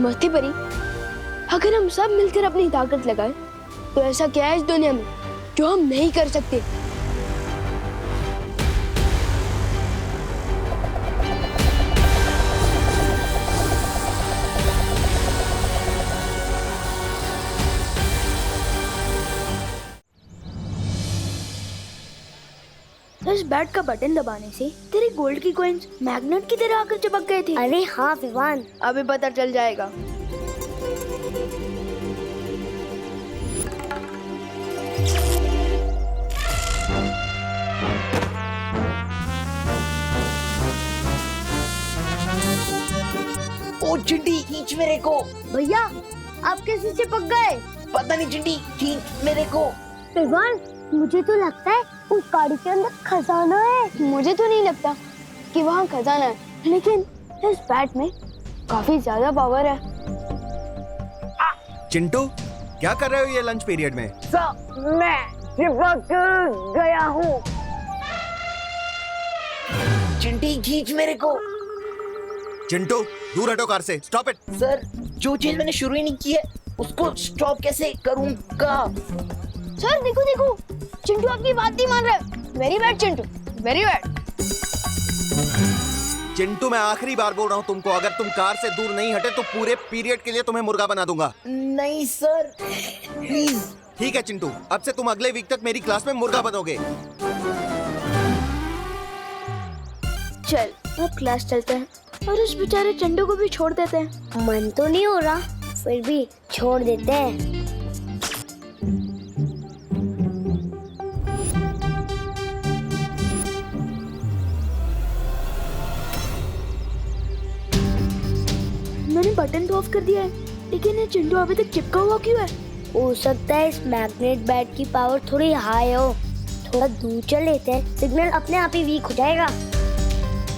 मस्ती परी, अगर हम सब मिलकर अपनी ताकत लगाए तो ऐसा क्या है इस दुनिया में जो हम नहीं कर सकते। इस बैट का बटन दबाने से तेरी गोल्ड की कॉइंस मैग्नेट की तरह आकर चिपक गए थे। अरे हाँ विवान, अभी पता चल जाएगा। ओ चिंटी, खींच मेरे को। भैया आप कैसे चिपक गए? पता नहीं चिंटी, खींच मेरे को। विवान, मुझे तो लगता है उस गाड़ी के अंदर खजाना है। मुझे तो नहीं लगता कि वहाँ खजाना है, लेकिन इस बैट में काफी ज्यादा पावर है। चिंटू, क्या कर रहे हो ये लंच पीरियड में? मैं चिपक गया हूँ। चिंटी, खींच मेरे को। चिंटू, दूर हटो कार से। Stop it. सर, जो चीज मैंने शुरू ही नहीं की है उसको स्टॉप कैसे करूँगा? सर देखो देखो, चिंटू आपकी बात नहीं मान रहा है। Very bad Chintu, very bad. Chintu, मैं आखिरी बार बोल रहा हूँ तुमको, अगर तुम कार से दूर नहीं हटे तो पूरे पीरियड के लिए तुम्हें मुर्गा बना दूंगा। नहीं सर, प्लीज। ठीक है चिंटू, अब से तुम अगले वीक तक मेरी क्लास में मुर्गा बनोगे। चल अब क्लास चलते हैं और उस बेचारे चिंटू को भी छोड़ देते हैं। मन तो नहीं हो रहा, फिर भी छोड़ देते हैं। मैंने बटन तो ऑफ कर दिया है, लेकिन ये चिंटू अभी तक चिपका हुआ क्यों है? हो सकता है इस मैग्नेट बैट की पावर थोड़ी हाई हो। थोड़ा दूर चल लेते हैं, सिग्नल अपने आप ही वीक हो जाएगा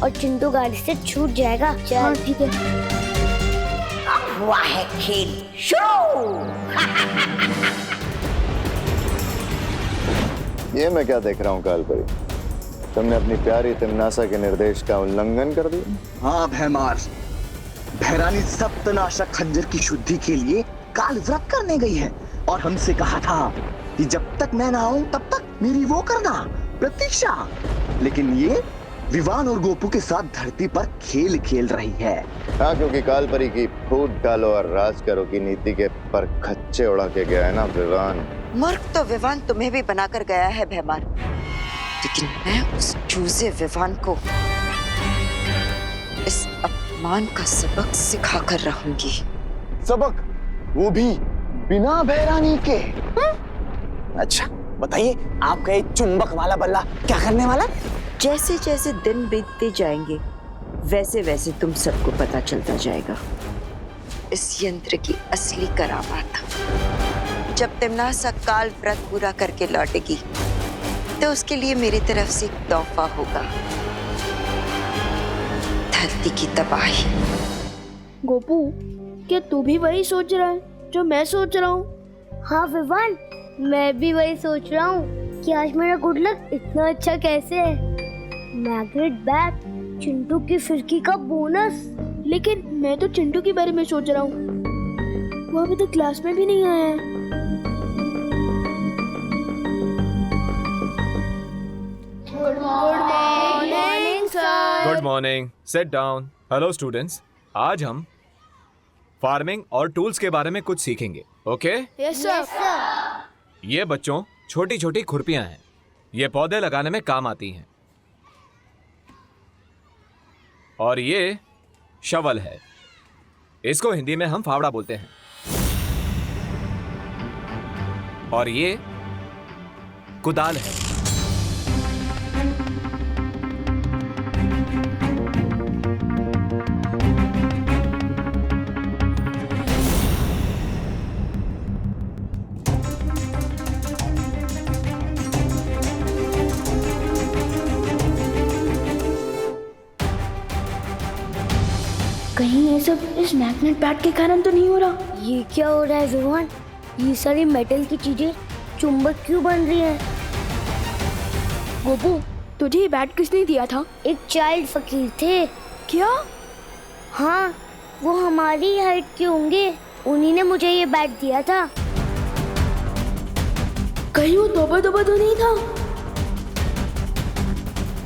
और चिंटू गाड़ी से छूट जाएगा। चल। हाँ ठीक है। हुआ है खेल शुरू। ये मैं क्या देख रहा हूँ कालपरी, तुमने अपनी प्यारी तिमनासा के निर्देश का उल्लंघन कर दिया। हाँ भैमार, भैरानी सप्तनाशक खंजर की शुद्धि के लिए काल व्रत करने गई है और हमसे कहा था कि जब तक मैं ना आऊं तब तक मेरी वो करना प्रतीक्षा। लेकिन ये विवान और गोपू के साथ धरती पर खेल खेल रही है। हाँ, क्योंकि कालपरी की फूट डालो और राज करो की नीति के पर खच्चे उड़ा के गया है ना विवान। मूर्ख तो विवान तुम्हें भी बनाकर गया है भैमार, लेकिन मैं उस चूजे विवान को इस अपमान का सबक सिखा कर रहूंगी। सबक, वो भी बिना भैरानी के। अच्छा बताइए, आपका ये चुंबक वाला बल्ला क्या करने वाला? जैसे जैसे दिन बीतते जाएंगे वैसे वैसे तुम सबको पता चलता जाएगा इस यंत्र की असली करामात। जब तिमनासा काल व्रत पूरा करके लौटेगी तो उसके लिए मेरी तरफ से एक तोहफा होगा, धरती की तबाही। गोपू, क्या तू भी वही सोच रहा है जो मैं सोच रहा हूँ? हाँ विवान, मैं भी वही सोच रहा हूँ कि आज मेरा गुड लक इतना अच्छा कैसे है। मैग्नेट बैट, चिंटू की फिरकी का बोनस। लेकिन मैं तो चिंटू के बारे में सोच रहा हूँ, वो अभी तक क्लास में भी नहीं आया है। Good morning sir. Good morning, sit down. Hello students, आज हम फार्मिंग और टूल्स के बारे में कुछ सीखेंगे। ओके? Yes sir. ये बच्चों छोटी छोटी खुरपियां हैं, ये पौधे लगाने में काम आती हैं। और ये शवल है, इसको हिंदी में हम फावड़ा बोलते हैं। और ये कुदाल है। कहीं ये सब इस मैग्नेट बैट के कारण तो नहीं हो रहा? ये क्या हो रहा है विवान? ये सारी मेटल की चीजें चुंबक क्यों बन रही हैं? गोपू, तुझे ये बैट किसने दिया था? एक चाइल्ड फकीर थे। क्या? हाँ, वो हमारी हाइट के होंगे, उन्हीं ने मुझे ये बैट दिया था। कहीं वो तोबा तोबा तो नहीं था?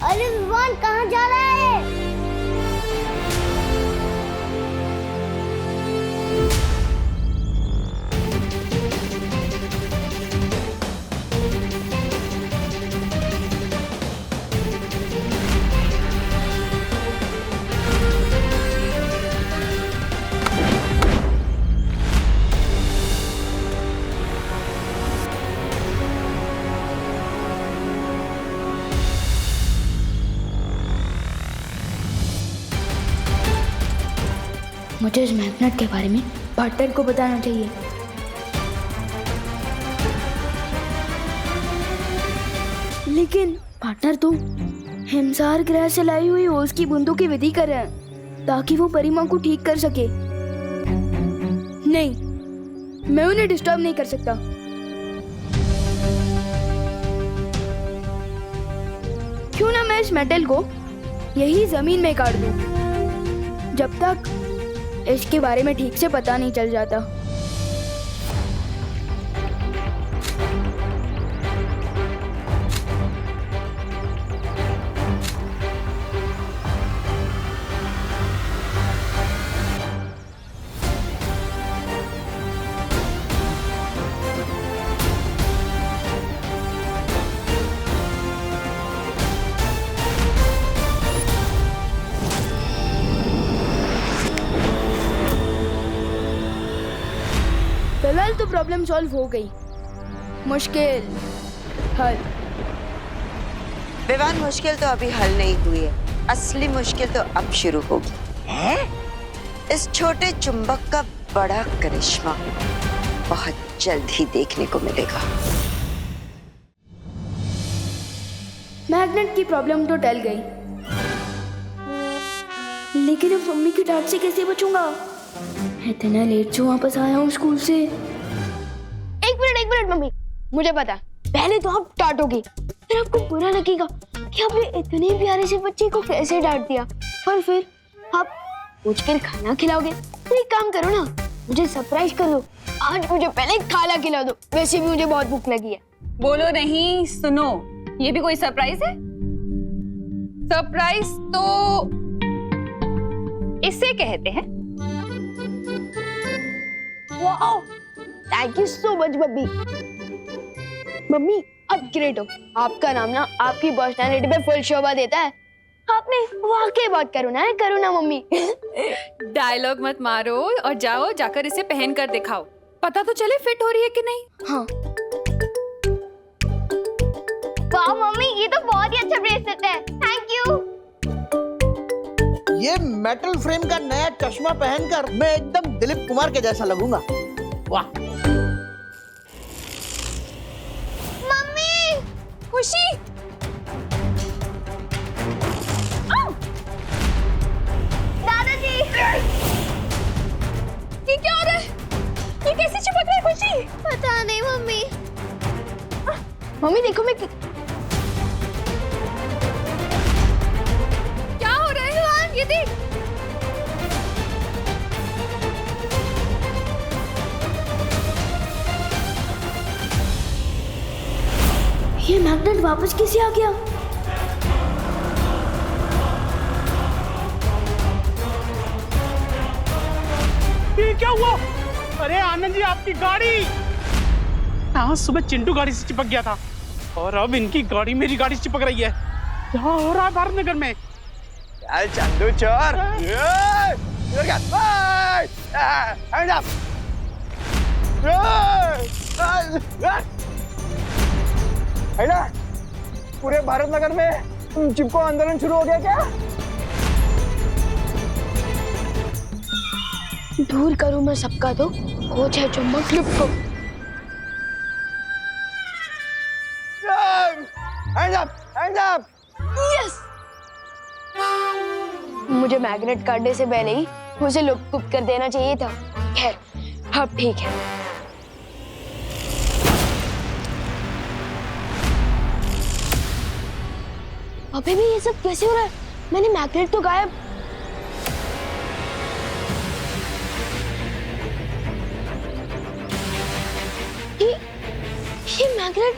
अरे विवान कहाँ जा रहा है? मुझे इस मैग्नेट के बारे में पार्टनर को बताना चाहिए। लेकिन पार्टनर तो हिमसार ग्रह से लाई हुई ओस की बूंदों की विधि कर रहे हैं ताकि वो परिमा को ठीक कर सके। नहीं, मैं उन्हें डिस्टर्ब नहीं कर सकता। क्यों ना मैं इस मेटल को यही जमीन में काट दूं, जब तक इसके बारे में ठीक से पता नहीं चल जाता। फिलहाल तो प्रॉब्लम सॉल्व हो गई। मुश्किल हल। विवान, मुश्किल तो अभी हल नहीं हुई है, असली मुश्किल तो अब शुरू होगी। है? इस छोटे चुंबक का बड़ा करिश्मा बहुत जल्द ही देखने को मिलेगा। मैग्नेट की प्रॉब्लम तो टल गई, लेकिन अब मम्मी की डांट से कैसे बचूंगा? इतना लेट से वापस आया हूँ स्कूल से। एक मिनट मम्मी, मुझे पता पहले तो आप डांटोगे, फिर आपको बुरा लगेगा कि आपने इतने प्यारे से बच्चे को कैसे डांट दिया, और फिर आप पूछकर खाना खिलाओगे। तो एक काम करो ना, मुझे सरप्राइज कर दो। आज मुझे पहले खाना खिला दो, वैसे भी मुझे बहुत भूख लगी है। बोलो नहीं, सुनो, ये भी कोई सरप्राइज है? सरप्राइज तो इसे कहते हैं। Wow, thank you so much mummy. Mummy आप ग्रेट हो, आपका नाम ना आपकी पर्सनालिटी पे फुल शोभा देता है। आपने वाकई बहुत करुणा है, करुणा मम्मी। डायलॉग मत मारो और जाओ, जाकर इसे पहन कर दिखाओ, पता तो चले फिट हो रही है कि नहीं। हाँ। वाह मम्मी, ये तो बहुत ही अच्छा ब्रेसलेट है, थैंक यू। ये मेटल फ्रेम का नया चश्मा पहनकर मैं एकदम दिलीप कुमार के जैसा लगूंगा। वाह। मम्मी, खुशी, दादाजी, ये क्या हो रहा है? ये कैसे चिपक रहा है खुशी? पता नहीं मम्मी। मम्मी देखो, मैं क्या हो रहा है? ये देख। ये मैग्नेट वापस कैसे आ गया? ये क्या हुआ? अरे आनंद जी, आपकी गाड़ी! हाँ, सुबह चिंटू गाड़ी से चिपक गया था और अब इनकी गाड़ी मेरी गाड़ी से चिपक रही है। क्या हो रहा है भारत नगर में? चल चंदू चोर! पूरे भारत नगर में चिपको आंदोलन शुरू हो गया क्या? दूर करूं मैं सबका तो हो जाए चुंबक क्लिप को। यस! मुझे मैग्नेट काटने से पहले ही उसे लुप्त कर देना चाहिए था। खैर, अब ठीक है। अबे भी ये सब कैसे हो रहा है? मैंने मैग्नेट तो गायब। ये मैग्नेट,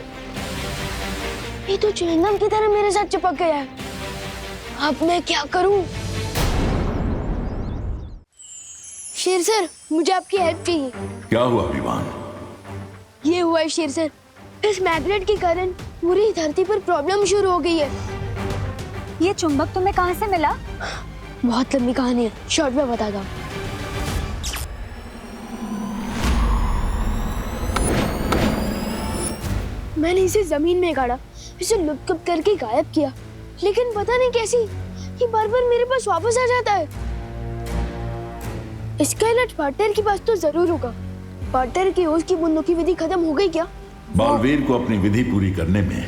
ये तो च्युइंगम की तरह मेरे साथ चिपक गया है। अब मैं क्या करूं? शेर सर, मुझे आपकी हेल्प चाहिए। क्या हुआ विवान? ये हुआ है शेर सर, इस मैग्नेट के कारण पूरी धरती पर प्रॉब्लम शुरू हो गई है। ये चुंबक तुम्हें कहाँ से मिला? बहुत लंबी कहानी है, शॉर्ट में बताता हूँ। मैंने इसे जमीन में गाड़ा, इसे लुप्त करके गायब किया, लेकिन पता नहीं कैसी ये बार-बार मेरे पास वापस आ जाता है। इसका इलाज पार्टनर के पास तो जरूर होगा। पार्टनर की ओस की बूंदों की विधि खत्म हो गई क्या? बालवीर को अपनी विधि पूरी करने में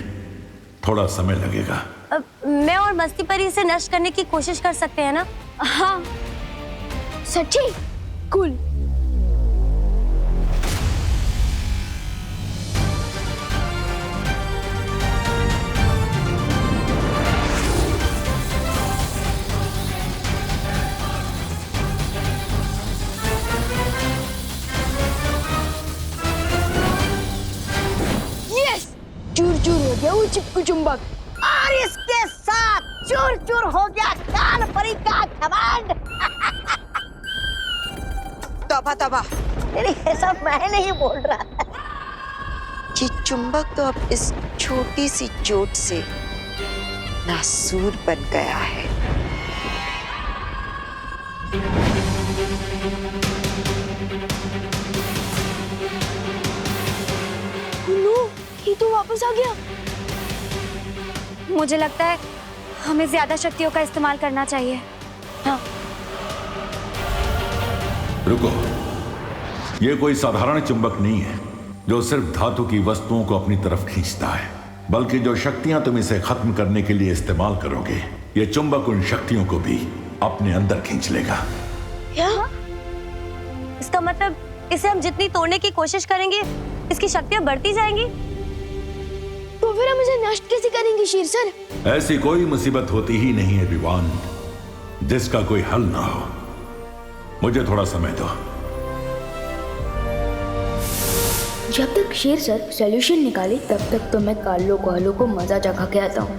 थोड़ा समय लगेगा। मैं और मस्ती परी इसे नष्ट करने की कोशिश कर सकते हैं ना? हाँ, सच्ची? कूल। चूर चूर हो गया वो चिपकू चुंबक, और इसके साथ चूर चूर हो गया काल परी का घमंड। तौबा तौबा, ये सब मैं नहीं बोल रहा। ये चुंबक तो अब इस छोटी सी चोट से नासूर बन गया है। ये तो वापस आ गया। मुझे लगता है हमें ज्यादा शक्तियों का इस्तेमाल करना चाहिए। हाँ। रुको, ये कोई साधारण चुंबक नहीं है जो सिर्फ धातु की वस्तुओं को अपनी तरफ खींचता है, बल्कि जो शक्तियां तुम इसे खत्म करने के लिए इस्तेमाल करोगे, ये चुंबक उन शक्तियों को भी अपने अंदर खींच लेगा। क्या? इसका मतलब इसे हम जितनी तोड़ने की कोशिश करेंगे, इसकी शक्तियां बढ़ती जाएंगी। तो फिर हम इसे नष्ट कैसे करेंगे शेर सर? ऐसी कोई मुसीबत होती ही नहीं है विवान जिसका कोई हल ना हो। मुझे थोड़ा समय दो। जब तक शेर सर सॉल्यूशन निकाले तब तक तो मैं कालो कोहलो को मजा चखा के आता हूँ।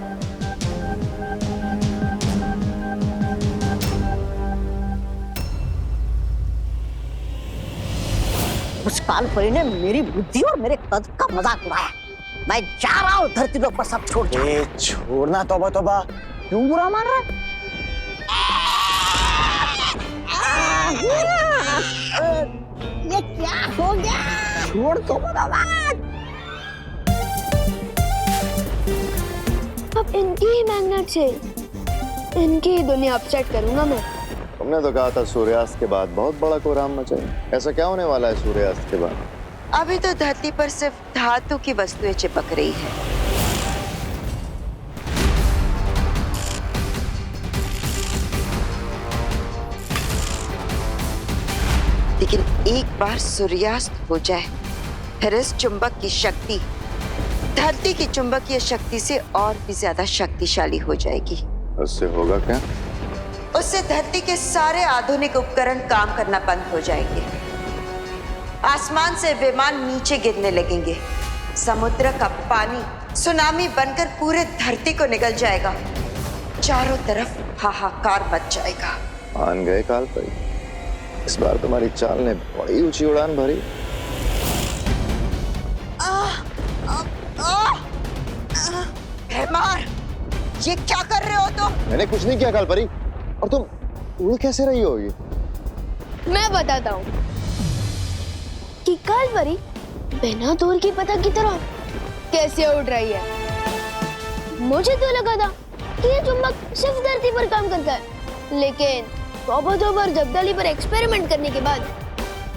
उस काल परी ने मेरी बुद्धि और मेरे कद का मजाक उड़ाया। मैं जा रहा हूँ धरती के ऊपर सब छोड़ के। छोड़ना, तौबा तौबा, क्यों बुरा मान रहा है? ये क्या हो गया? छोड़ दो मेरा बात। अब इनकी ही मैग्नेट से इनकी ही दुनिया अपसेट करूंगा मैं। तुमने तो कहा था सूर्यास्त के बाद बहुत बड़ा कोहराम मचेगा। ऐसा क्या होने वाला है सूर्यास्त के बाद? अभी तो धरती पर सिर्फ धातु की वस्तुएं चिपक रही है। लेकिन एक बार सूर्यास्त हो जाए, फिर इस चुंबक की शक्ति धरती की चुंबकीय शक्ति से और भी ज्यादा शक्तिशाली हो जाएगी। उससे होगा क्या? उससे धरती के सारे आधुनिक उपकरण काम करना बंद हो जाएंगे। आसमान से विमान नीचे गिरने लगेंगे। समुद्र का पानी सुनामी बनकर पूरे धरती को निगल जाएगा। चारों तरफ हाहाकार मच जाएगा। मान गए काल परी, इस बार तुम्हारी चाल ने बड़ी ऊंची उड़ान भरी। भैमार, ये क्या कर रहे हो तुम? मैंने कुछ नहीं किया काल परी, और तुम उड़ कैसे रही होगी? मैं बताता हूँ कि काल परी बिना दूर की पतंग की तरह कैसे उड़ रही है। मुझे तो लगा था कि ये चुंबक सिर्फ धरती पर काम करता है, लेकिन तौबा जब्दाली पर एक्सपेरिमेंट करने के बाद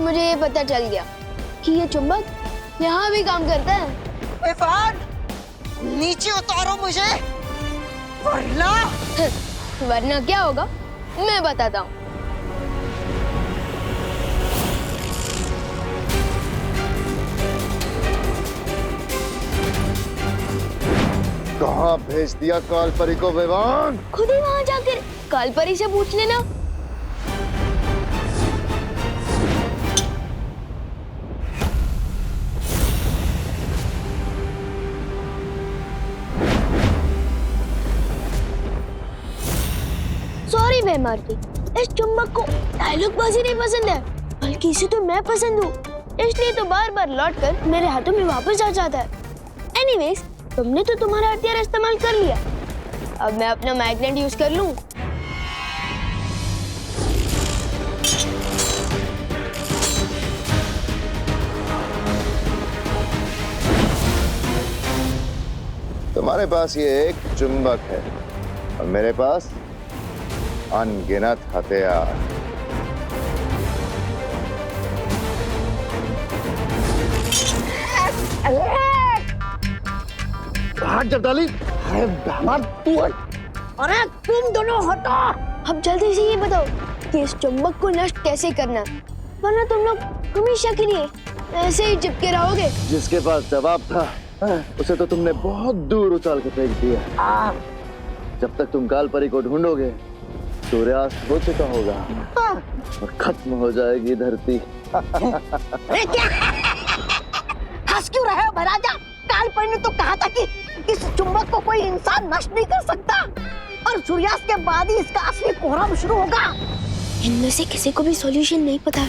मुझे ये पता चल गया कि ये चुंबक यहाँ भी काम करता है। इरफान, नीचे उतारो मुझे, वरना क्या होगा मैं बताता हूँ। कहाँ भेज दिया काल परी को विवान? खुद ही वहाँ जाकर काल परी से पूछ लेना। मारती। इस चुंबक को डायलॉग बाजी नहीं पसंद है, बल्कि इसे तो मैं पसंद हूँ, इसलिए तो बार बार लौट कर मेरे हाथों में वापस आ जाता है। एनीवेज, तुमने तो तुम्हारा हथियार इस्तेमाल कर लिया, अब मैं अपना मैग्नेट यूज कर लूं। तुम्हारे पास ये एक चुंबक है और मेरे पास अनगिनत हथियार। हाथ जब डाली, अरे दामाद तू हट। अरे तुम दोनों हटो। अब जल्दी से ये बताओ कि इस चुंबक को नष्ट कैसे करना, वरना तुम लोग हमेशा के लिए ऐसे ही चिपके रहोगे। जिसके पास जवाब था उसे तो तुमने बहुत दूर उछाल के फेंक दिया। जब तक तुम काल परी को ढूंढोगे सूर्यास्त हो चुका होगा और खत्म हो जाएगी धरती। हंस क्यों रहे हो महाराजा? काल परी ने तो कहा था कि इस चुंबक को कोई इंसान नष्ट नहीं कर सकता और सूर्यास्त के बाद ही इसका असली कोहराम शुरू होगा। इनमें से किसी को भी सॉल्यूशन नहीं पता।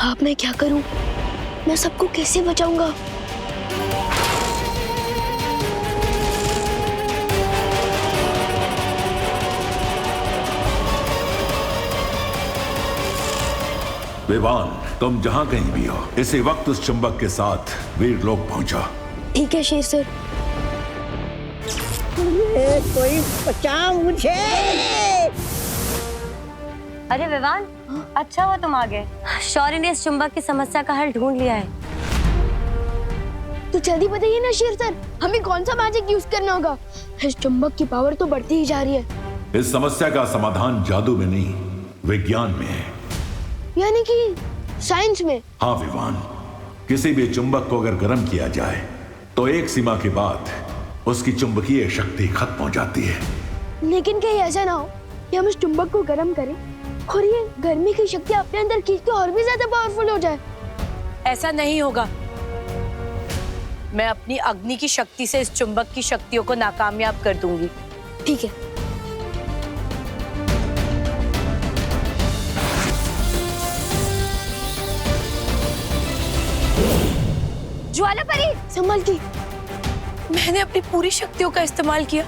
अब मैं क्या करूं? मैं सबको कैसे बचाऊंगा? विवान, तुम जहां कहीं भी हो, इसी वक्त उस चुंबक के साथ वीर लोग पहुंचो। ठीक है शेर सर। कोई बचा मुझे। अरे विवान, अच्छा हुआ तुम आ गए। शौर्य ने इस चुंबक की समस्या का हल ढूंढ लिया है। तो जल्दी बताइए ना शेर सर, हमें कौन सा मैजिक यूज करना होगा? इस चुंबक की पावर तो बढ़ती ही जा रही है। इस समस्या का समाधान जादू में नहीं, विज्ञान में है। यानी कि साइंस में? हाँ विवान, किसी भी चुंबक को अगर गर्म किया जाए तो एक सीमा के बाद उसकी चुंबकीय शक्ति खत्म हो जाती है। लेकिन कहीं ऐसा ना हो कि हम इस चुंबक को गर्म करें और ये गर्मी की शक्ति अपने अंदर खींच के और भी ज्यादा पावरफुल हो जाए। ऐसा नहीं होगा। मैं अपनी अग्नि की शक्ति से इस चुंबक की शक्तियों को नाकामयाब कर दूंगी। ठीक है। ज्वाला परी, संभल के। मैंने अपनी पूरी शक्तियों का इस्तेमाल किया,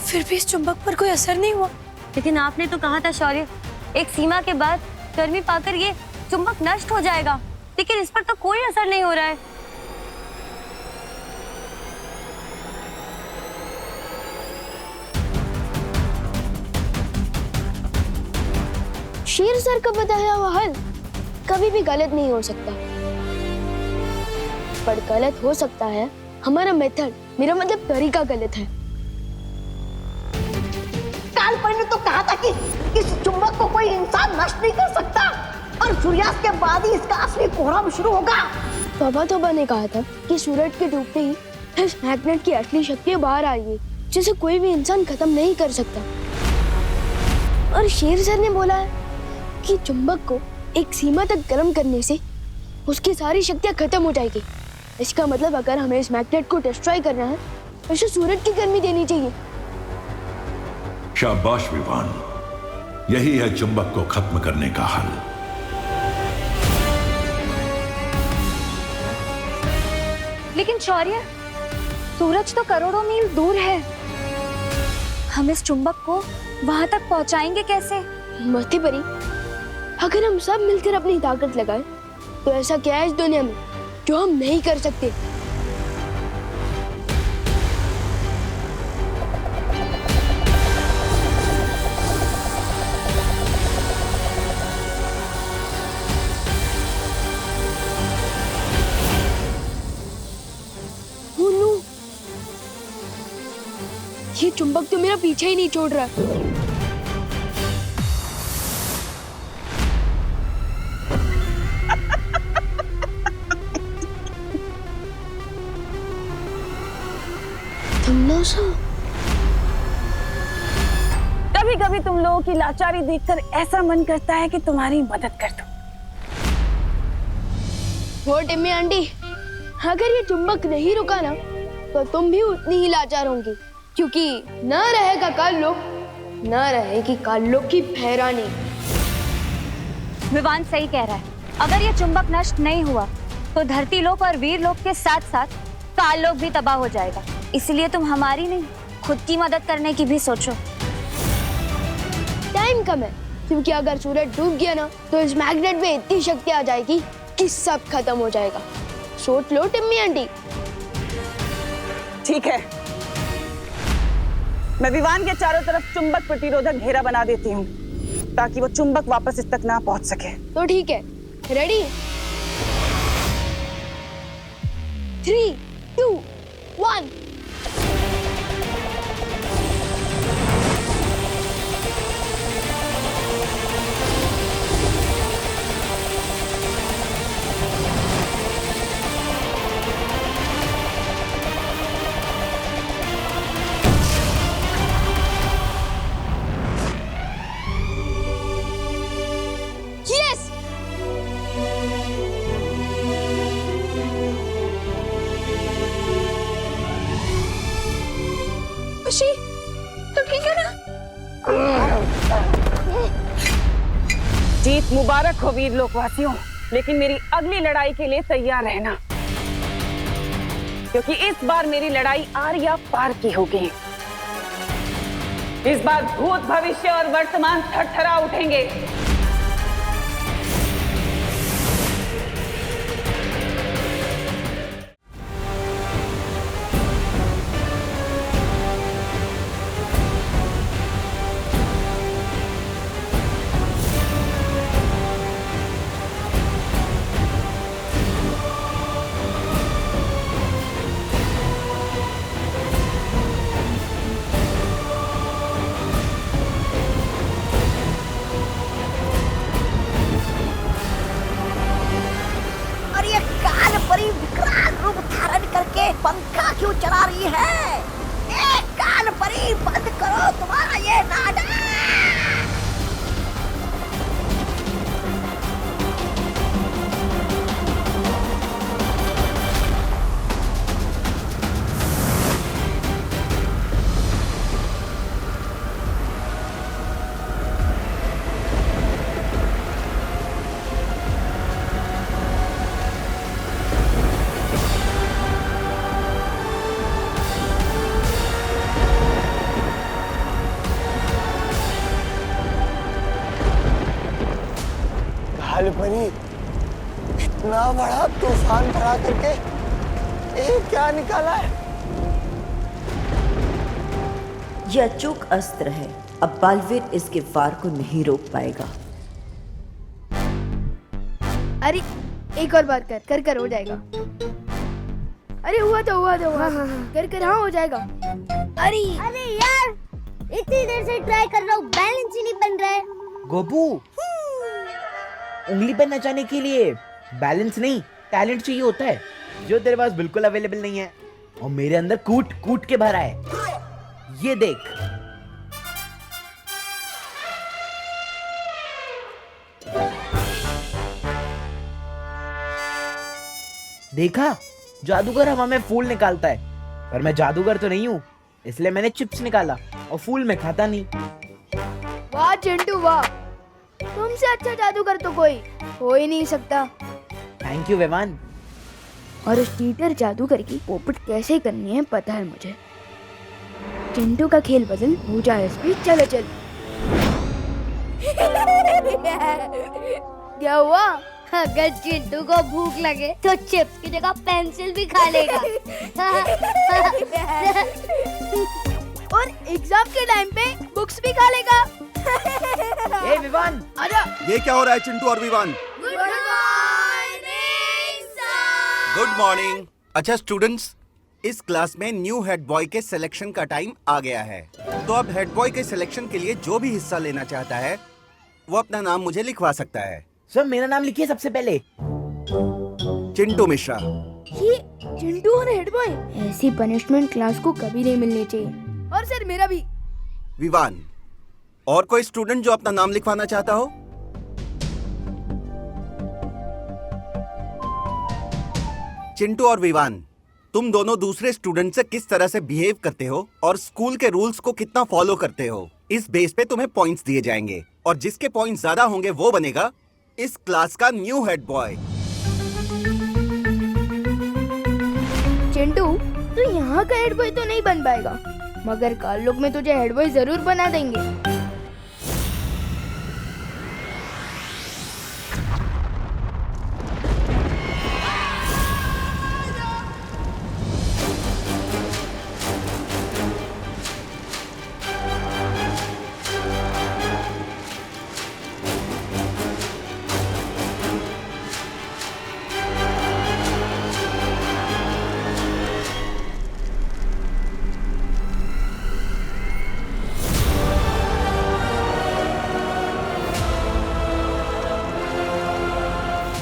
फिर भी इस चुंबक पर कोई असर नहीं हुआ। लेकिन आपने तो कहा था शौर्य, एक सीमा के बाद गर्मी पाकर ये चुंबक नष्ट हो जाएगा, लेकिन इस पर तो कोई असर नहीं हो रहा है। शेर सर का बताया हुआ हल कभी भी गलत नहीं हो सकता, पर गलत हो सकता है हमारा मेथड, मेरा मतलब तरीका गलत है। काल परी ने तो कहा था कि इस चुंबक को कोई इंसान नष्ट नहीं कर सकता और सूर्यास्त के बाद ही इसका असली कोहराम शुरू होगा। तोबा ने कहा था कि सूरज के डूबते ही इस मैग्नेट की असली शक्ति बाहर आएगी, जिसे कोई भी इंसान खत्म नहीं कर सकता। और शेर सर ने बोला है कि चुंबक को एक सीमा तक गर्म करने से उसकी सारी शक्तियां खत्म हो जाएगी। इसका मतलब अगर हमें इस मैग्नेट को डिस्ट्रॉय करना है तो इसे सूरज की गर्मी देनी चाहिए। शाबाश विवान, यही है चुंबक को खत्म करने का हल। लेकिन शौर्य, सूरज तो करोड़ों मील दूर है, हम इस चुंबक को वहां तक पहुंचाएंगे कैसे? मती परी, अगर हम सब मिलकर अपनी ताकत लगाएं तो ऐसा क्या है इस दुनिया में जो हम नहीं कर सकते? ये चुंबक तो मेरा पीछे ही नहीं छोड़ रहा। कभी कभी तुम लोगों की लाचारी देखकर ऐसा मन करता है कि तुम्हारी मदद कर दूं। वो टिम्मी आंटी, अगर ये चुंबक नहीं रुका ना तो तुम भी उतनी ही लाचार होंगी, क्योंकि न रहेगा कल लोग न रहेगी कालों की भैरानी। विवान सही कह रहा है। अगर ये चुंबक नष्ट नहीं हुआ तो धरती लोक और वीर लोक के साथ साथ काल लोक भी तबाह हो जाएगा। इसलिए तुम हमारी नहीं, खुद की मदद करने की भी सोचो। टाइम कम है, क्योंकि अगर सूरज डूब गया ना तो इस मैग्नेट में इतनी शक्ति आ जाएगी कि सब खत्म हो जाएगा। सोच लो टिम्मी आंटी। ठीक है, मैं विवान के चारों तरफ चुंबक प्रतिरोधक घेरा बना देती हूँ ताकि वो चुंबक वापस इस तक ना पहुंच सके। तो ठीक है, रेडी? 3, 2, 1। तो ठीक है ना? जीत मुबारक हो वीर लोकवासियों, लेकिन मेरी अगली लड़ाई के लिए तैयार रहना, क्योंकि इस बार मेरी लड़ाई आर या पार की होगी। इस बार भूत, भविष्य और वर्तमान थरथरा उठेंगे। पंखा क्यों चला रही है? कान परी, बंद करो तुम्हारा ये नाटक। परी, इतना बड़ा तूफान खड़ा करके ये क्या निकाला है? यह अचूक अस्त्र है। अब बालवीर इसके वार को नहीं रोक पाएगा। अरे एक और बार कर कर हो जाएगा। अरे हुआ तो कर हाँ हो जाएगा। अरे यार, इतनी देर से ट्राई कर रहा हूँ, बैलेंस ही नहीं बन रहा है। गोपू, उंगली पर नचाने के लिए बैलेंस नहीं, टैलेंट चाहिए होता है, जो तेरे पास बिल्कुल अवेलेबल नहीं है। और मेरे अंदर कूट कूट के भरा है। ये देख। देखा, जादूगर हवा में फूल निकालता है, पर मैं जादूगर तो नहीं हूँ, इसलिए मैंने चिप्स निकाला और फूल में खाता नहीं। वाह चिंटू वाह, तुमसे अच्छा जादूगर तो कोई हो ही नहीं सकता। Thank you Vivaan. और उस टीटर जादूगर की पोपट कैसे करनी है पता है मुझे। चिंटू का खेल बदल हो जाए स्पीड। चलो चल। क्या हुआ? अगर चिंटू को भूख लगे तो चिप्स की जगह पेंसिल भी खा लेगा। और एग्जाम के टाइम पे बुक्स भी खा लेगा। ए विवान, आजा। ये क्या हो रहा है चिंटू और विवान? Good morning. अच्छा स्टूडेंट्स, इस क्लास में न्यू हेड बॉय के सिलेक्शन का टाइम आ गया है। तो अब हेड बॉय के सिलेक्शन के लिए जो भी हिस्सा लेना चाहता है वो अपना नाम मुझे लिखवा सकता है। सर मेरा नाम लिखिए सबसे पहले। चिंटू मिश्रा। ये चिंटू और हेड बॉय, ऐसी पनिशमेंट क्लास को कभी नहीं मिलनी चाहिए। और सर मेरा भी। विवान। और कोई स्टूडेंट जो अपना नाम लिखवाना चाहता हो? चिंटू और विवान, तुम दोनों दूसरे स्टूडेंट से किस तरह से बिहेव करते हो और स्कूल के रूल्स को कितना फॉलो करते हो, इस बेस पे तुम्हें पॉइंट्स दिए जाएंगे और जिसके पॉइंट्स ज्यादा होंगे वो बनेगा इस क्लास का न्यू हेड बॉय। चिंटू, तू यहाँ का हेड बॉय तो नहीं बन पाएगा, मगर काल में तुझे हेड बॉय जरूर बना देंगे।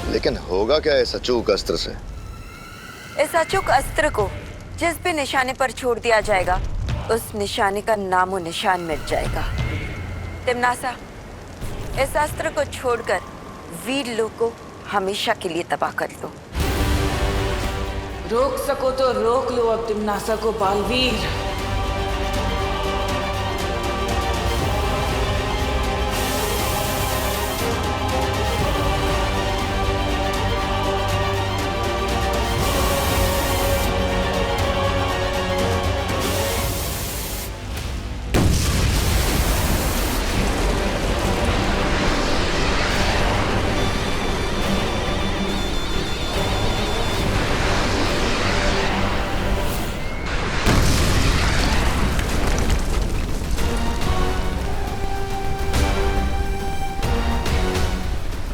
लेकिन होगा क्या इस अचूक अस्त्र से? इस अचूक अस्त्र को जिस भी निशाने पर छोड़ दिया जाएगा उस निशाने का नामो निशान मिट जाएगा। तिम्नासा, इस अस्त्र को छोड़कर वीर लोग को हमेशा के लिए तबाह कर दो। रोक सको तो रोक लो अब तिम्नासा को बालवीर।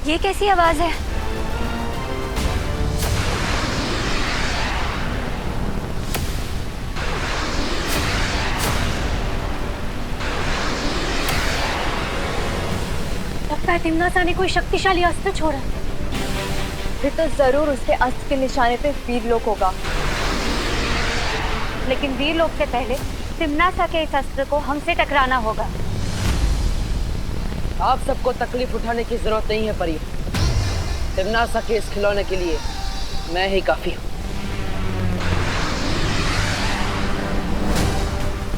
ये कैसी आवाज है? लगता है तिम्नासा ने कोई शक्तिशाली अस्त्र छोड़ा। फिर तो जरूर उसके अस्त्र के निशाने पे वीरलोक होगा। लेकिन वीरलोक से पहले तिम्नासा के इस अस्त्र को हमसे टकराना होगा। आप सबको तकलीफ उठाने की जरूरत नहीं है परी। तिम्नासा के इस खिलौने के लिए मैं ही काफी हूँ।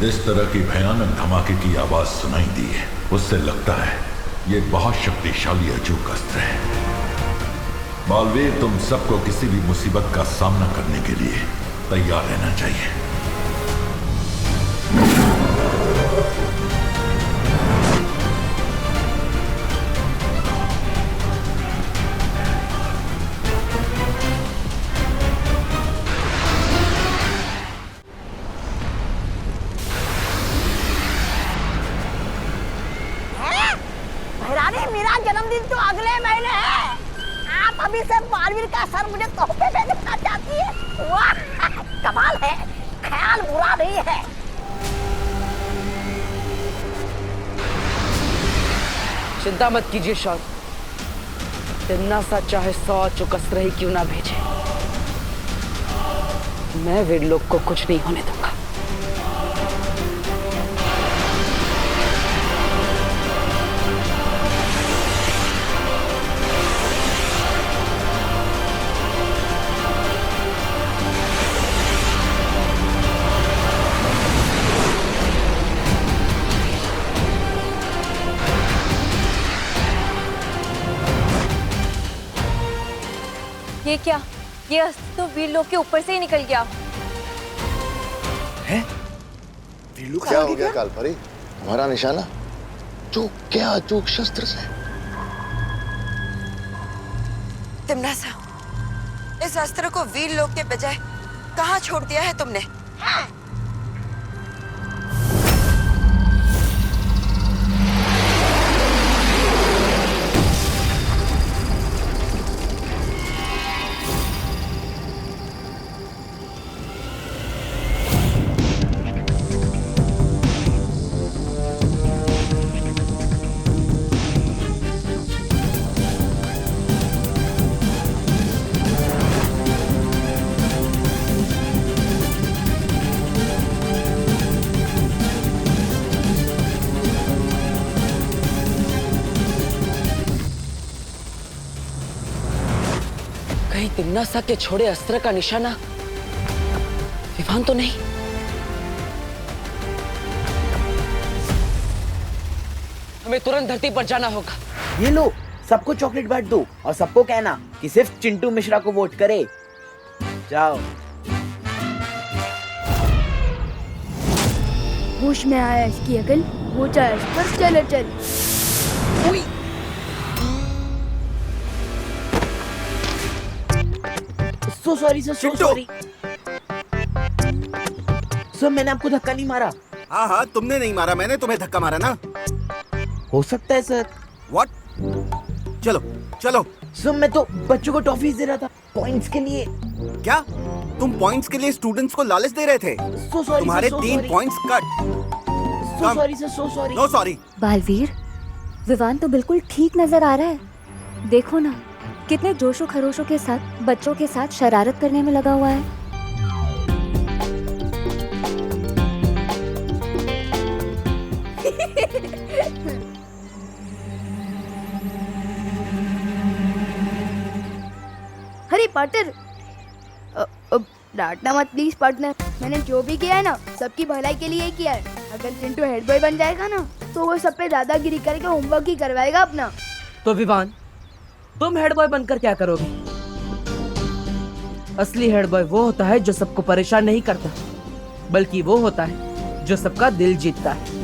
जिस तरह की भयानक धमाके की आवाज सुनाई दी है उससे लगता है ये बहुत शक्तिशाली अचूक अस्त्र है। बालवीर, तुम सबको किसी भी मुसीबत का सामना करने के लिए तैयार रहना चाहिए। मेरा जन्मदिन तो अगले महीने है। आप अभी से बालवीर का सर मुझे तोहफे में देना चाहती है। वाह, कमाल है, ख्याल बुरा नहीं है। चिंता मत कीजिए शॉन, तिम्नासा चाहे 100 अचूक अस्त्र ही क्यों ना भेजे, मैं वीरलोक को कुछ नहीं होने दूंगा। ये क्या? ये अस्त्र तो वीरलोक के ऊपर से ही निकल गया। है? क्या हो गया कालपरी? हमारा निशाना चूक क्या चूक शस्त्र से? तिम्नासा, इस अस्त्र को वीरलोक के बजाय कहाँ छोड़ दिया है तुमने? तिम्नासा के छोड़े अस्त्र का निशाना विवान तो नहीं। हमें तुरंत धरती पर जाना होगा। ये लो, सबको चॉकलेट बांट दो और सबको कहना कि सिर्फ चिंटू मिश्रा को वोट करे। जाओ। होश में आया इसकी अकल, वो चाहे बस चल चल। सो sorry sir, so sorry sir, मैंने आपको धक्का नहीं मारा। हाँ हाँ, तुमने नहीं मारा, मैंने तुम्हें धक्का मारा ना। हो सकता है सर। व्हाट? चलो चलो। सर मैं तो बच्चों को टॉफीज दे रहा था पॉइंट्स के लिए। क्या तुम पॉइंट्स के लिए स्टूडेंट्स को लालच दे रहे थे? सो सॉरी, तुम्हारे so 3 sorry. Points cut. So sorry sir, so sorry. No sorry. Baalveer, Vivaan तो बिल्कुल ठीक नजर आ रहा है। देखो ना, कितने जोशो खरोशों के साथ बच्चों के साथ शरारत करने में लगा हुआ है। अरे पार्टनर, डांटना मत प्लीज पार्टनर। मैंने जो भी किया है ना, सबकी भलाई के लिए ही किया है। अगर चिंटू हेड बॉय बन जाएगा ना, तो वो सब पे दादागिरी करके होमवर्क ही करवाएगा अपना। तो विवान, तुम हेड बॉय बनकर क्या करोगे? असली हेड बॉय वो होता है जो सबको परेशान नहीं करता, बल्कि वो होता है जो सबका दिल जीतता है।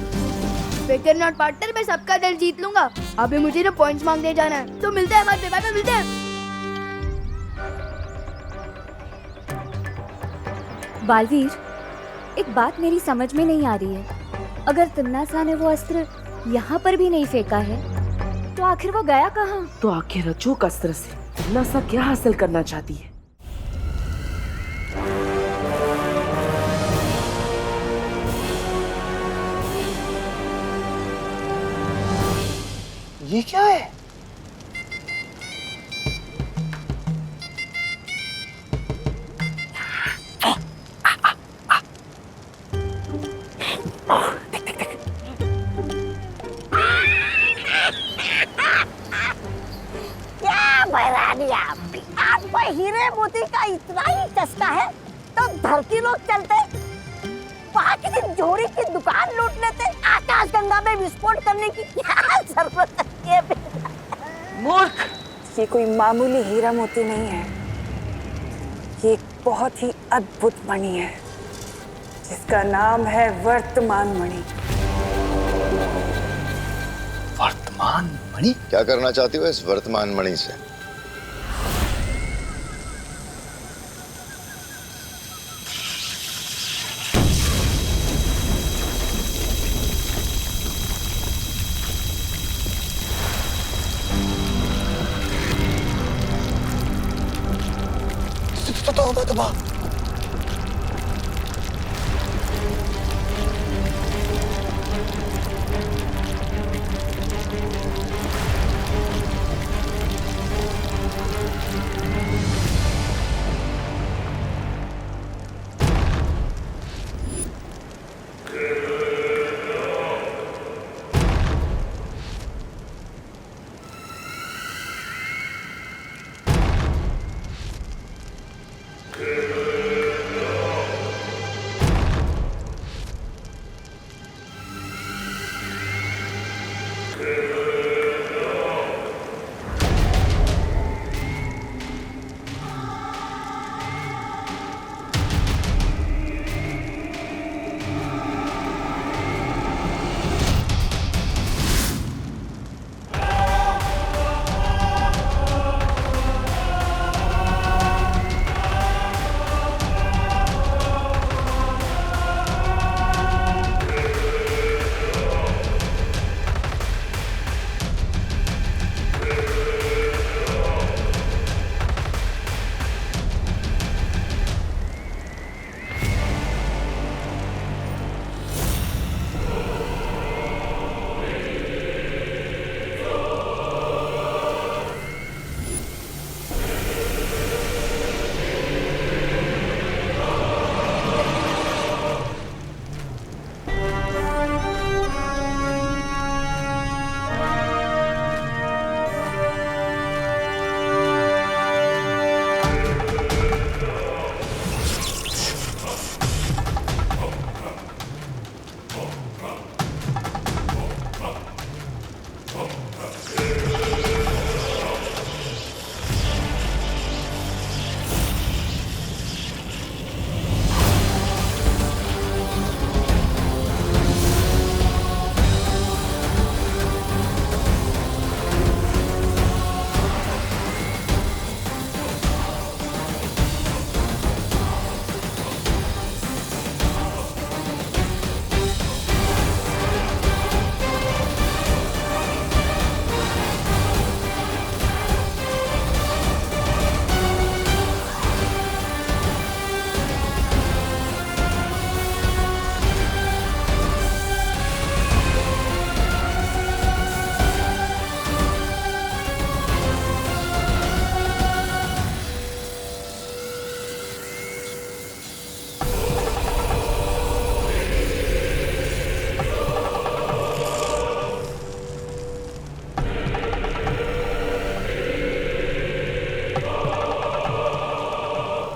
फिकर नॉट पार्टनर, मैं सबका दिल जीत लूंगा। अभी मुझे ना पॉइंट्स मांगने जाना है, तो मिलते हैं बाद में, बाद में मिलते हैं। बालवीर, एक बात मेरी समझ में नहीं आ रही है। अगर तिम्नासा ने वो अस्त्र यहाँ पर भी नहीं फेंका है, तो आखिर वो गया कहाँ? तो आखिर अचूक अस्त्र से तिम्नासा क्या हासिल करना चाहती है? ये क्या है? क्या बैरानी आपको हीरे मोती का इतना ही चस्का है तो धरती लोग चलते, वहाँ किसी जोड़ी की दुकान लूट लेते, आकाश गंगा में विस्फोट करने की क्या जरूरत है? मूर्ख, ये कोई मामूली हीरा मोती नहीं है। ये एक बहुत ही अद्भुत मणि है, जिसका नाम है वर्तमान मणि। वर्तमान मणि? क्या करना चाहती हो इस वर्तमान मणि से? तो Okay.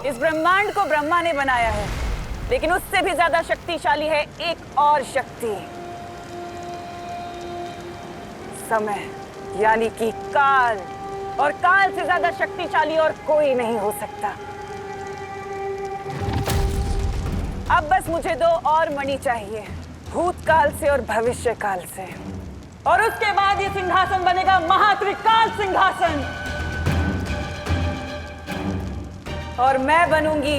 इस ब्रह्मांड को ब्रह्मा ने बनाया है, लेकिन उससे भी ज्यादा शक्तिशाली है एक और शक्ति, समय, यानी कि काल। और काल से ज्यादा शक्तिशाली और कोई नहीं हो सकता। अब बस मुझे 2 और मणि चाहिए, भूतकाल से और भविष्य काल से, और उसके बाद ये सिंहासन बनेगा महात्रिकाल सिंहासन, और मैं बनूंगी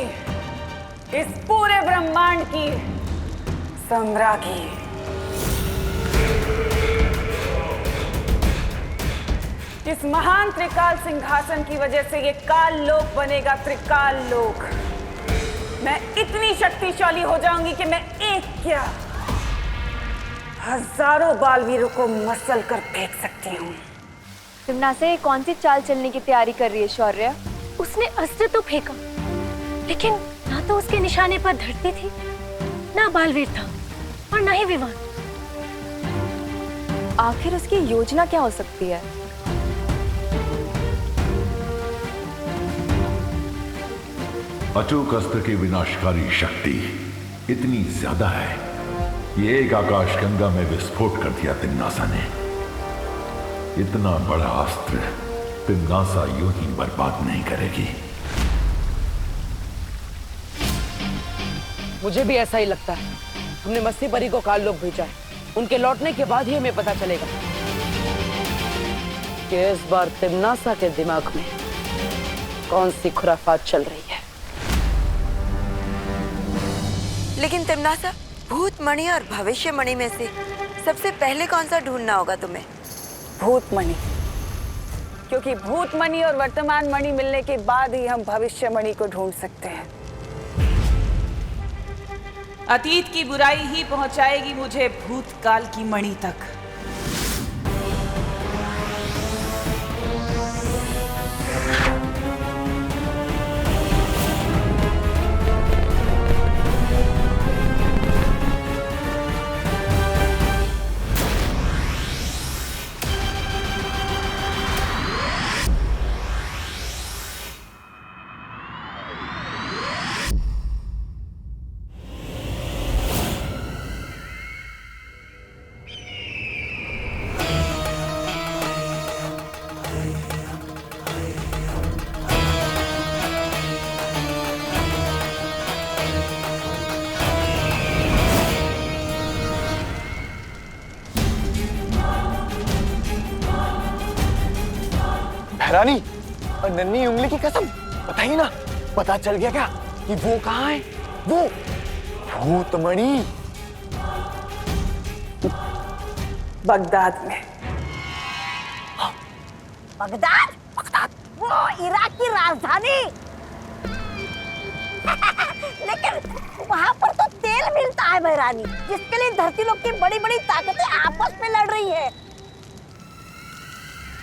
इस पूरे ब्रह्मांड की सम्राज्ञी। इस महान त्रिकाल सिंहासन की वजह से ये काल लोक बनेगा त्रिकाल लोक। मैं इतनी शक्तिशाली हो जाऊंगी कि मैं एक क्या हजारों बालवीरों को मसल कर फेंक सकती हूँ। तिमनासा ये कौन सी चाल चलने की तैयारी कर रही है शौर्य? उसने अस्त्र तो फेंका, लेकिन ना तो उसके निशाने पर धरती थी, ना बालवीर था, और ना ही विमान। आखिर उसकी योजना क्या हो सकती है? अचूक अस्त्र की विनाशकारी शक्ति इतनी ज्यादा है, ये एक आकाश गंगा में विस्फोट कर दिया तिम्नासा ने। इतना बड़ा अस्त्र तिम्नासा यूं ही बर्बाद नहीं करेगी। मुझे भी ऐसा ही लगता है। हमने मस्ती परी को काल लोक भेजा है, उनके लौटने के बाद ही हमें पता चलेगा कि इस बार तिम्नासा के दिमाग में कौन सी खुराफात चल रही है। लेकिन तिम्नासा, भूत मणि और भविष्य मणि में से सबसे पहले कौन सा ढूंढना होगा तुम्हें? भूत मणि, क्योंकि भूत मणि और वर्तमान मणि मिलने के बाद ही हम भविष्य मणि को ढूंढ सकते हैं। अतीत की बुराई ही पहुंचाएगी मुझे भूतकाल की मणि तक। रानी और नन्ही उंगली की कसम, बताइए ना, पता चल गया क्या कि वो कहाँ है? वो भूतमणि बगदाद में। बगदाद? बगदाद वो इराक की राजधानी। लेकिन वहाँ पर तो तेल मिलता है बहरानी, जिसके लिए धरती लोक की बड़ी बड़ी ताकतें आपस में लड़ रही है।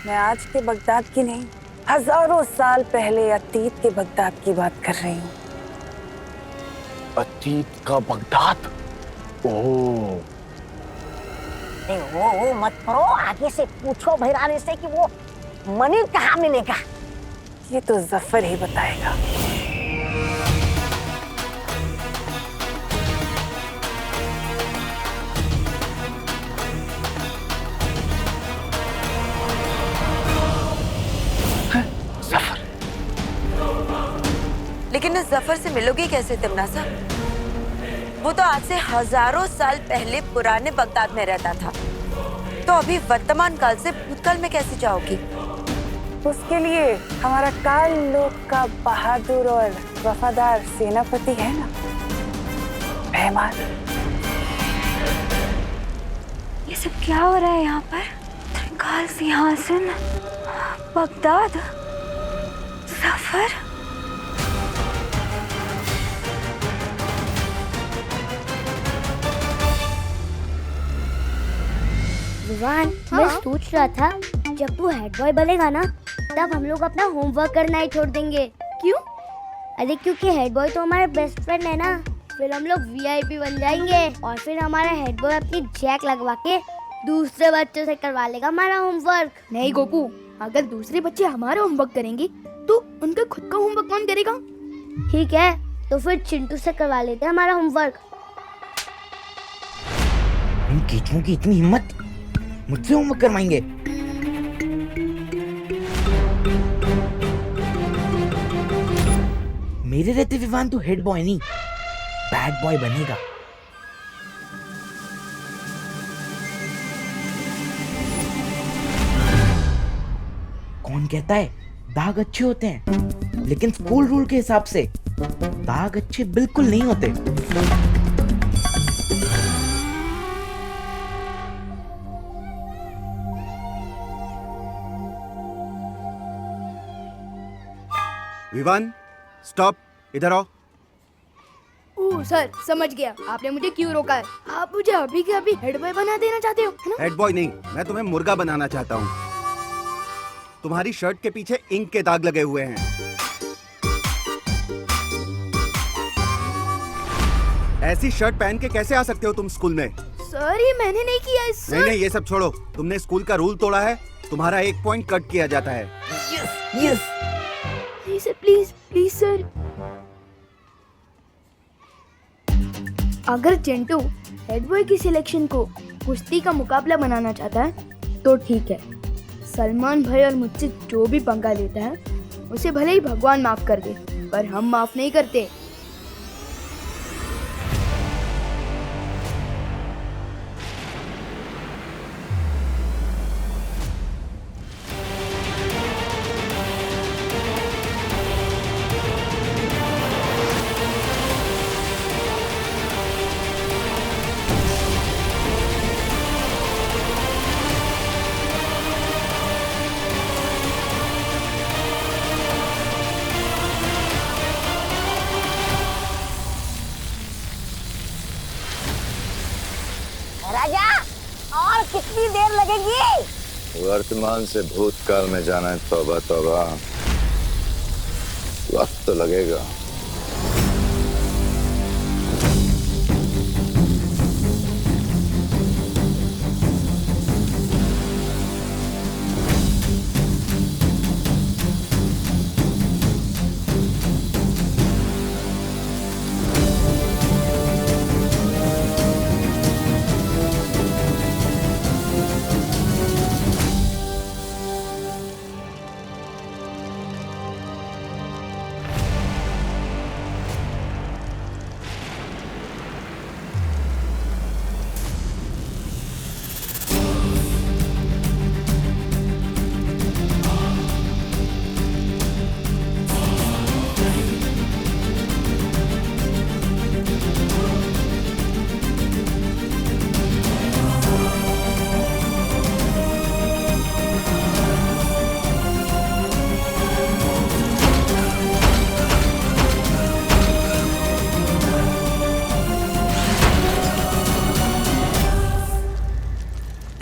मैं आज के बगदाद की नहीं, हजारों साल पहले अतीत के बगदाद की बात कर रही हूँ। अतीत का बगदाद? ओह, वो मत करो, आगे से पूछो भैरानी से कि वो मणि कहाँ मिलेगा। ये तो जफर ही बताएगा। लेकिन इस जफर से मिलोगी कैसे तिम्नासा? वो तो आज से हजारों साल पहले पुराने बगदाद में रहता था, तो अभी वर्तमान काल से भूतकाल में कैसे जाओगी? उसके लिए हमारा काल लोक का बहादुर और वफादार सेनापति है ना, मेहमान। ये सब क्या हो रहा है यहाँ पर? त्रिकाल सिंहासन, बगदाद, सफर। विवान, मैं सोच रहा था जब तू हेड बॉय बनेगा ना, तब हम लोग अपना होमवर्क करना ही छोड़ देंगे। क्यों? अरे क्योंकि हेड बॉय तो हमारे बेस्ट फ्रेंड है ना, फिर हम लोग वीआईपी बन जाएंगे और फिर हमारा हेड बॉय अपनी जैक लगवा के दूसरे बच्चों से करवा लेगा हमारा होमवर्क। नहीं गोपू, अगर दूसरे बच्चे हमारा होमवर्क करेंगे तो उनका खुद का होमवर्क कौन करेगा? ठीक है, तो फिर चिंटू से करवा लेते हैं हमारा होमवर्क। इन कीचुओं की इतनी हिम्मत, मुझसे होमवर्क करवाएंगे। मेरे रहते विवान तो हेड बॉय नहीं, बैड बॉय बनेगा। कौन कहता है दाग अच्छे होते हैं, लेकिन स्कूल रूल के हिसाब से दाग अच्छे बिल्कुल नहीं होते। विवान, स्टॉप, इधर आओ। ओह सर, समझ गया आपने मुझे क्यों रोका है। आप मुझे अभी के अभी हेड बॉय बना देना चाहते हो, है ना? हेड बॉय नहीं, मैं तुम्हें मुर्गा बनाना चाहता हूँ। तुम्हारी शर्ट के पीछे इंक के दाग लगे हुए हैं। ऐसी शर्ट पहन के कैसे आ सकते हो तुम स्कूल में? सर, ये मैंने नहीं किया है सर। नहीं, ये सब छोड़ो। तुमने स्कूल का रूल तोड़ा है, तुम्हारा 1 पॉइंट कट किया जाता है। Yes. Please sir, please please sir. अगर चिंटू हेड बॉय की सिलेक्शन को कुश्ती का मुकाबला बनाना चाहता है तो ठीक है। सलमान भाई और मुझसे जो भी पंगा लेता है उसे भले ही भगवान माफ कर दे, पर हम माफ नहीं करते। राजा, और कितनी देर लगेगी? वर्तमान से भूतकाल में जाना है, तौबा तौबा, वक्त तो लगेगा।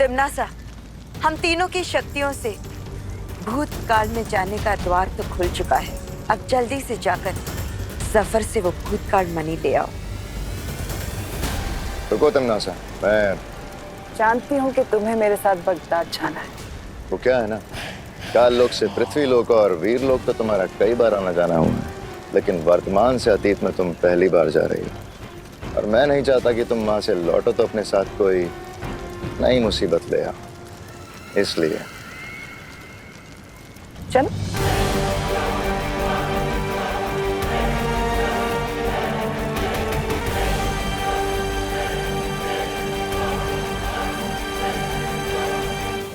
तिमनासा, हम तीनों की शक्तियों से भूतकाल में जाने का द्वार तो खुल चुका है। अब जल्दी से जाकर सफर से वो भूतकाल मणि ले आओ। रुको तिमनासा, मैं जानती हूँ कि तुम्हें मेरे साथ बगदाद जाना है। वो क्या है ना, काल लोक से पृथ्वी लोक और वीर लोक तो तुम्हारा कई बार आना जाना हुआ है, लेकिन वर्तमान से अतीत में तुम पहली बार जा रही हो। और मैं नहीं चाहता कि तुम वहां से लौटो तो अपने साथ कोई नई मुसीबत ले आओ, इसलिए चल।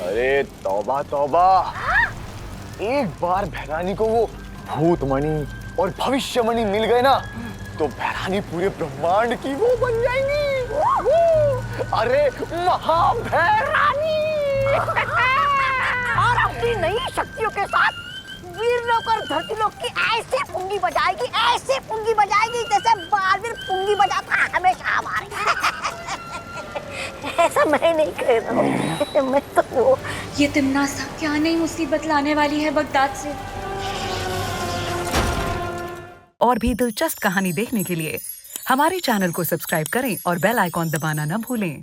अरे तौबा तौबा, एक बार भैरानी को वो भूतमणि और भविष्यमणि मिल गए ना, तो भैरानी पूरे ब्रह्मांड की वो बन जाएंगी। अरे महाभैरानी। और अपनी नई शक्तियों के साथ वीरलोक और धरतीलोक की ऐसे पुंगी बजाएगी, ऐसे पुंगी बजाएगी जैसे बालवीर पुंगी बजाता है हमेशा हमारे। ऐसा मैं नहीं कह रहा हूँ, मैं तो वो। ये तिमनासा क्या नई मुसीबत लाने वाली है बगदाद से। और भी दिलचस्प कहानी देखने के लिए हमारे चैनल को सब्सक्राइब करें और बेल आइकॉन दबाना न भूलें।